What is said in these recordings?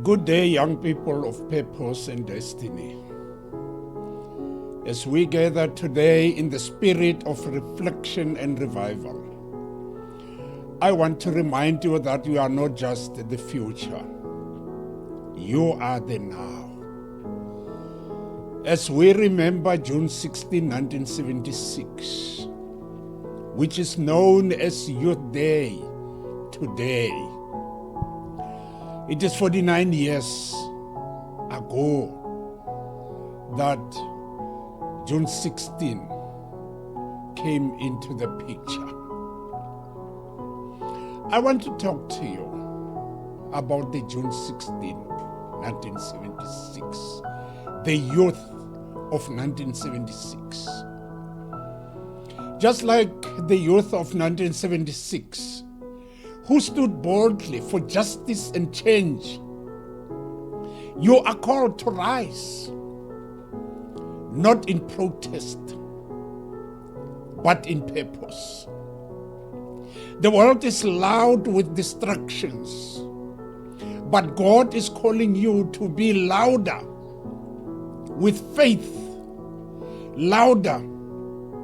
Good day, young people of purpose and destiny. As we gather today in the spirit of reflection and revival, I want to remind you that you are not just the future, you are the now. As we remember June 16, 1976, which is known as Youth Day today, it is 49 years ago that June 16 came into the picture. I want to talk to you about the June 16, 1976, the youth of 1976. Just like the youth of 1976, who stood boldly for justice and change, you are called to rise, not in protest, but in purpose. The world is loud with distractions, but God is calling you to be louder with faith, louder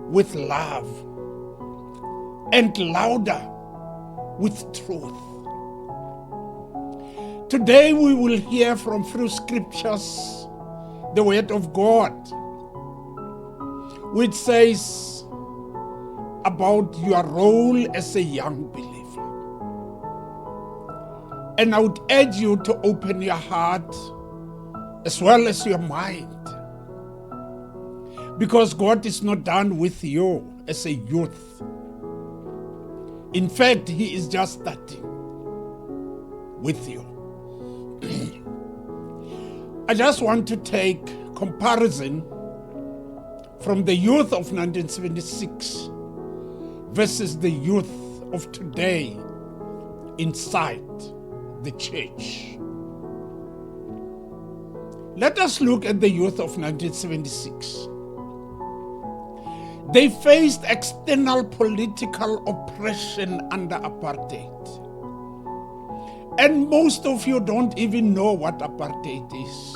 with love, and louder with truth. Today we will hear from through scriptures the word of God, which says about your role as a young believer. And I would urge you to open your heart as well as your mind, because God is not done with you as a youth. In fact, He is just starting with you. I just want to take comparison from the youth of 1976 versus the youth of today inside the church. Let us look at the youth of 1976. They faced external political oppression under apartheid. And most of you don't even know what apartheid is.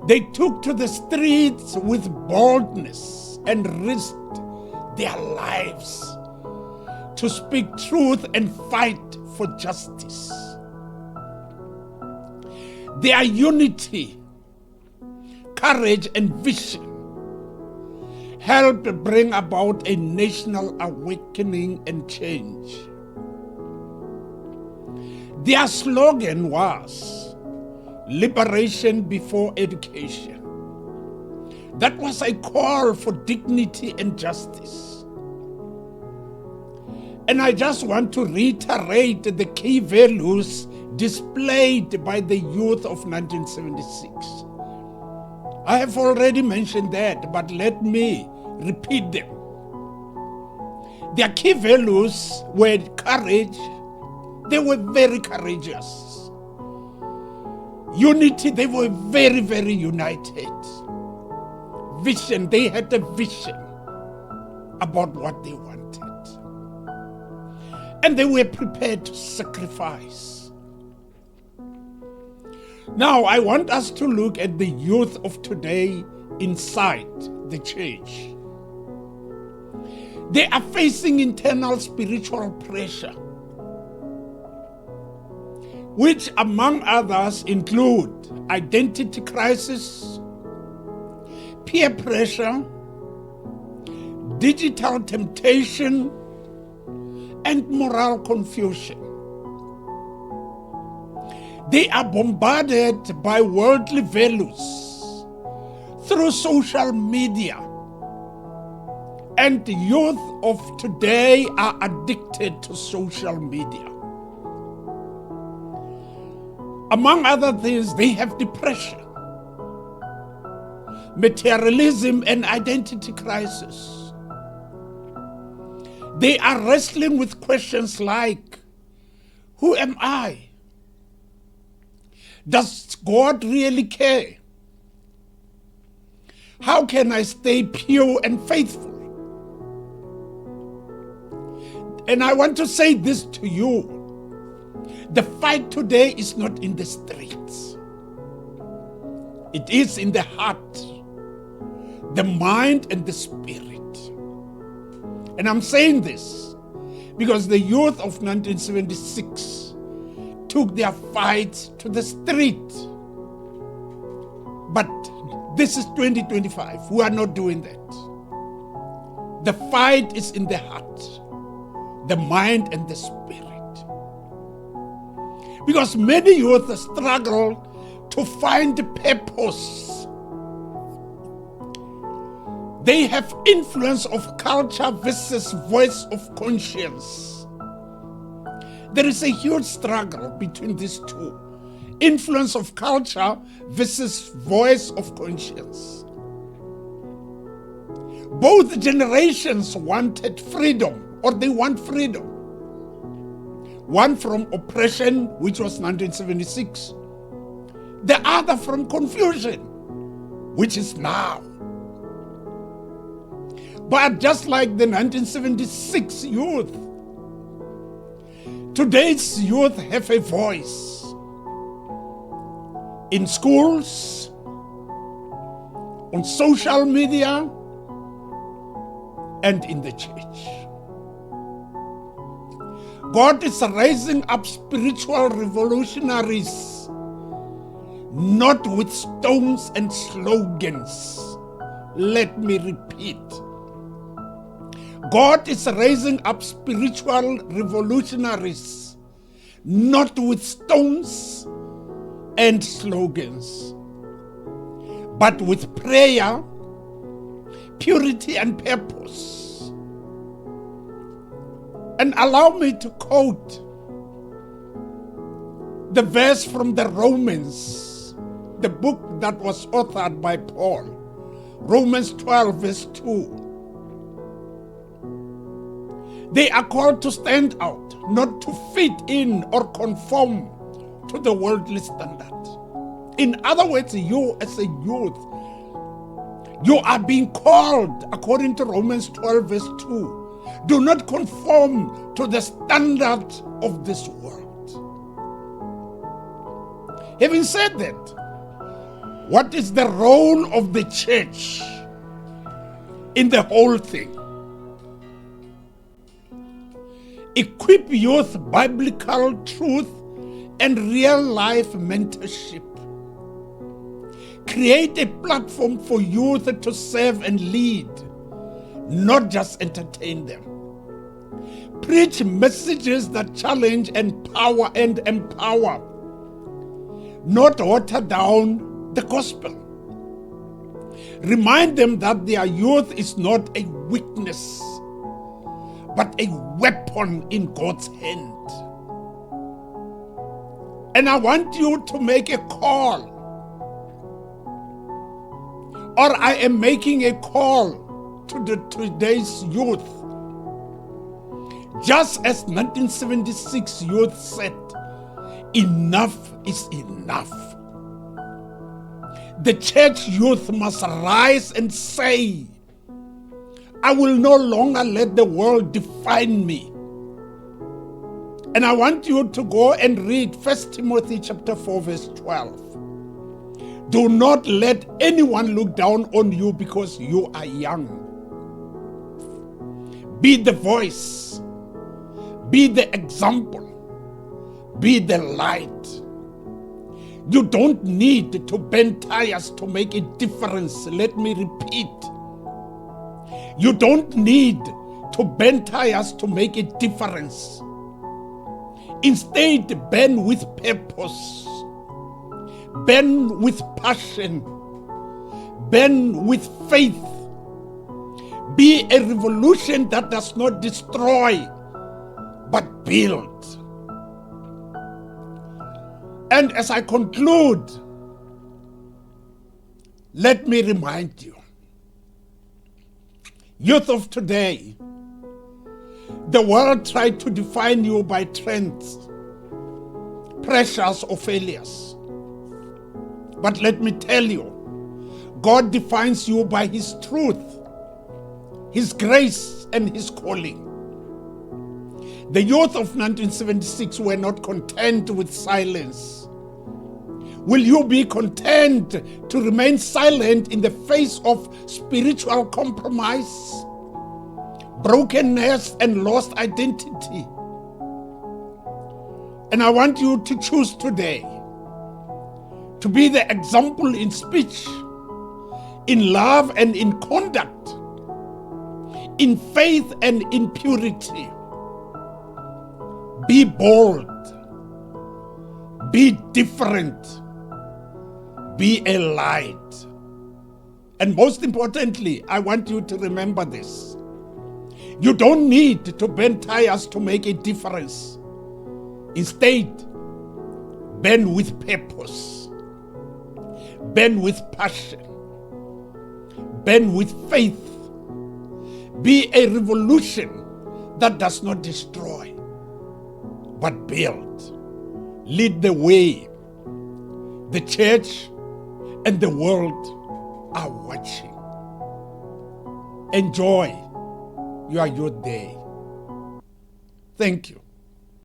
They took to the streets with boldness and risked their lives to speak truth and fight for justice. Their unity, courage, and vision helped bring about a national awakening and change. Their slogan was liberation before education. That was a call for dignity and justice. And I just want to reiterate the key values displayed by the youth of 1976. I have already mentioned that, but let me repeat them. Their key values were courage. They were very courageous. Unity, they were very, very united. Vision, they had a vision about what they wanted. And they were prepared to sacrifice. Now, I want us to look at the youth of today inside the church. They are facing internal spiritual pressure, which among others include identity crisis, peer pressure, digital temptation, and moral confusion. They are bombarded by worldly values through social media, and the youth of today are addicted to social media. Among other things, they have depression, materialism, and identity crisis. They are wrestling with questions like, who am I? Does God really care? How can I stay pure and faithful? And I want to say this to you. The fight today is not in the streets. It is in the heart, the mind, and the spirit. And I'm saying this because the youth of 1976 took their fights to the street. But this is 2025. We are not doing that. The fight is in the heart, the mind, and the spirit. Because many youth struggle to find purpose. They have influence of culture versus voice of conscience. There is a huge struggle between these two. Influence of culture versus voice of conscience. Both generations wanted freedom, or they want freedom. One from oppression, which was 1976. The other from confusion, which is now. But just like the 1976 youth, today's youth have a voice in schools, on social media, and in the church. God is raising up spiritual revolutionaries, not with stones and slogans. Let me repeat. God is raising up spiritual revolutionaries, not with stones and slogans, but with prayer, purity, and purpose. And allow me to quote the verse from the Romans, the book that was authored by Paul, Romans 12, verse 2. They are called to stand out, not to fit in or conform to the worldly standard. In other words, you as a youth, you are being called, according to Romans 12, verse 2, do not conform to the standard of this world. Having said that, what is the role of the church in the whole thing? Equip youth biblical truth and real life mentorship. Create a platform for youth to serve and lead, not just entertain them. Preach messages that challenge and empower, not water down the gospel. Remind them that their youth is not a weakness, but a weapon in God's hand. And I want you to make a call, or I am making a call to today's youth. Just as 1976 youth said, enough is enough. The church youth must rise and say, I will no longer let the world define me. And I want you to go and read 1 Timothy chapter 4, verse 12. Do not let anyone look down on you because you are young. Be the voice. Be the example. Be the light. You don't need to bend tires to make a difference. Let me repeat. You don't need to bend tires to make a difference. Instead, bend with purpose. Bend with passion. Bend with faith. Be a revolution that does not destroy, but build. And as I conclude, let me remind you, youth of today, the world tried to define you by trends, pressures, or failures. But let me tell you, God defines you by His truth, His grace, and His calling. The youth of 1976 were not content with silence. Will you be content to remain silent in the face of spiritual compromise, brokenness, and lost identity? And I want you to choose today to be the example in speech, in love and in conduct, in faith and in purity. Be bold, be different, be a light. And most importantly, I want you to remember this. You don't need to bend tires to make a difference. Instead, burn with purpose, burn with passion, burn with faith. Be a revolution that does not destroy, but build. Lead the way. The church and the world are watching. Enjoy your youth day. Thank you.